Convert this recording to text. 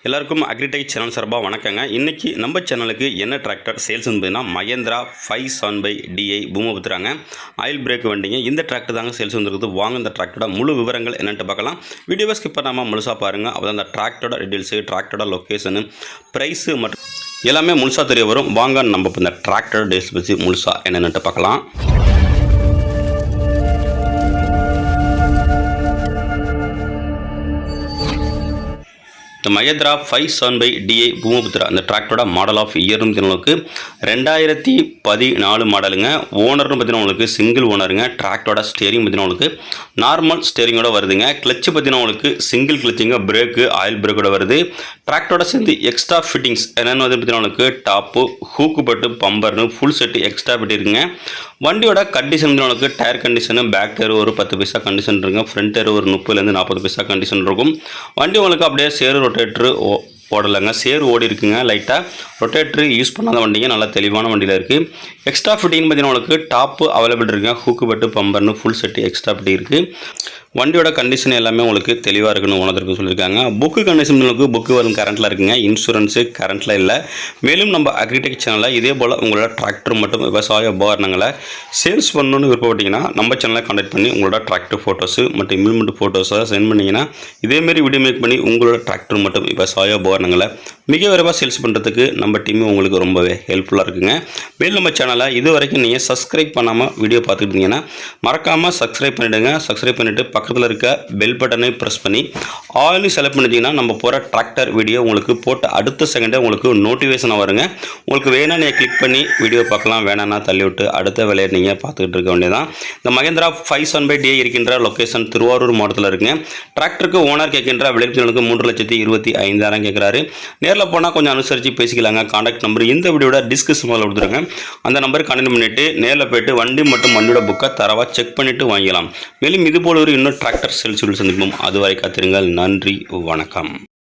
எல்லாருக்கும் agritech channel சார்பாக வணக்கங்க. இன்றைக்கி நம்ம சேனலுக்கு என்ன டிராக்டர் சேல்ஸ் பார்த்தீங்கன்னா மஹேந்திரா 575DI பூமபுத்திராங்க ஆயில் பிரேக் வண்டிங்க. இந்த டிராக்டர் தாங்க சேல்ஸ் வந்துருக்குது. வாங்க இந்த டிராக்டரோட முழு விவரங்கள் என்னென்னு பார்க்கலாம். வீடியோவை ஸ்கிப் பண்ணாமல் முழுசாக பாருங்கள். அப்போ அந்த டிராக்டரோட டீட்டெயில்ஸு, டிராக்டரோட லொக்கேஷனு, ப்ரைஸு மற்றும் எல்லாமே முழுசாக தெரிய வரும். வாங்க நம்ம இப்போ இந்த டிராக்டரோட டீட்டெயில்ஸ் பற்றி முழுசாக என்னென்னு பார்க்கலாம். இந்த மஹேந்திரா 575DI பூமபுத்திரா அந்த டிராக்டரோட மாடல் ஆஃப் இயர்னு பார்த்தீங்கன்னா 2014 மாடலுங்க. ஓனர்னு பார்த்தீங்கன்னா உங்களுக்கு சிங்கிள் ஓனருங்க. டிராக்டரோட ஸ்டேரிங் பார்த்தீங்கன்னா உங்களுக்கு நார்மல் ஸ்டேரிங்கோட வருதுங்க. கிளச்சு பார்த்தீங்கன்னா உங்களுக்கு சிங்கிள் கிளச்சுங்க. பிரேக்கு ஆயில் பிரேக்கோட வருது. டிராக்டரோட சேர்ந்து எக்ஸ்ட்ரா ஃபிட்டிங்ஸ் என்னென்னு வந்து பார்த்தீங்கன்னா உங்களுக்கு டாப்பு, ஹூக்கு பட்டு, பம்பர்னு ஃபுல் செட்டு எக்ஸ்ட்ரா ஃபிட் இருக்குங்க. வண்டியோட கண்டிஷன் உங்களுக்கு டயர் கண்டிஷனு, பேக் டயர் ஒரு 10 பைசா கண்டிஷன் இருக்குங்க. ஃப்ரண்ட் டயர் ஒரு 30 40 பைசா கண்டிஷன் இருக்கும். வண்டி உங்களுக்கு அப்படியே சேரு ரொட்டேட்ரு ஓடலைங்க. சேர் ஓடி இருக்குங்க. லைட்டாக ரொட்டேட்ரு யூஸ் பண்ணாத வண்டிங்க. நல்லா தெளிவான வண்டியில் இருக்குது. எக்ஸ்ட்ரா ஃபிட்டிங் பார்த்தீங்கன்னா உங்களுக்கு டாப்பு அவைலபிள் இருக்குங்க. ஹூக்கு பட்டு, பம்பர்னு ஃபுல் செட்டு எக்ஸ்ட்ரா ஃபிட்டிங் இருக்குது. வண்டியோட கண்டிஷன் எல்லாமே உங்களுக்கு தெளிவாக இருக்குன்னு ஓனருக்கு சொல்லியிருக்காங்க. புக்கு கண்டிஷன் உங்களுக்கு புக்கு வரும் கரண்ட்டில் இருக்குங்க. இன்சூரன்ஸு கரண்ட்டில் இல்லை. மேலும் நம்ம அக்ரிடெக் சேனலில் இதே போல் உங்களோட டிராக்டர் மற்றும் விவசாய உபகரணங்களை சேல்ஸ் பண்ணணுன்னு விருப்பப்பட்டீங்கன்னா நம்ம சேனலை கான்டாக்ட் பண்ணி உங்களோட டிராக்டர் ஃபோட்டோஸு மற்றும் இம்ப்ளிமெண்ட் ஃபோட்டோஸை சென்ட் பண்ணிங்கன்னா இதேமாரி வீடியோ மேக் பண்ணி உங்களோட டிராக்டர் மற்றும் விவசாய உபகரணங்களை மிக விரைவாக சேல்ஸ் பண்ணுறதுக்கு நம்ம டீம் உங்களுக்கு ரொம்பவே ஹெல்ப்ஃபுல்லாக இருக்குங்க. மேலும் நம்ம சேனலை இது வரைக்கும் நீங்கள் சப்ஸ்கிரைப் பண்ணாமல் வீடியோ பார்த்துட்டு இருந்தீங்கன்னா மறக்காமல் சப்ஸ்கிரைப் பண்ணிவிடுங்க. சப்ஸ்கிரைப் பண்ணிவிட்டு பக்கத்தில் இருக்க பெல் பட்டனை ப்ரெஸ் பண்ணி ஆல்னு செலக்ட் பண்ணிட்டீங்கன்னா நம்ம போகிற டிராக்டர் வீடியோ உங்களுக்கு போட்ட அடுத்த செகண்டே உங்களுக்கு நோட்டிஃபிகேஷனாக வருங்க. உங்களுக்கு வேணா நீங்கள் கிளிக் பண்ணி வீடியோ பார்க்கலாம், வேணான்னா தள்ளி விட்டு அடுத்த வேலையை நீங்கள் பார்த்துக்கிட்டு இருக்க வேண்டியதான். இந்த மஹேந்திரா 575DI இருக்கின்ற லொக்கேஷன் திருவாரூர் மாவட்டத்தில் இருக்குங்க. டிராக்டருக்கு ஓனர் கேட்கின்ற விளைவித்தலுக்கு 3,25,000 கேட்குறாரு. நேரில் போனால் கொஞ்சம் அனுசரித்து பேசிக்கலாங்க. கான்டாக்ட் நம்பர் இந்த வீடியோட டிஸ்கிரிப்ஷனில் கொடுத்துருங்க. அந்த நம்பருக்கு கான்டாக்ட் பண்ணிவிட்டு நேரில் போய்ட்டு வண்டி மற்றும் வண்டியோட புக்கை தரவாக செக் பண்ணிவிட்டு வாங்கிக்கலாம். மேலும் இதுபோல் ஒரு இன்னும் டிராக்டர் சேல்ஸ் சந்திப்போம். அதுவரை காத்திருங்கள். நன்றி, வணக்கம்.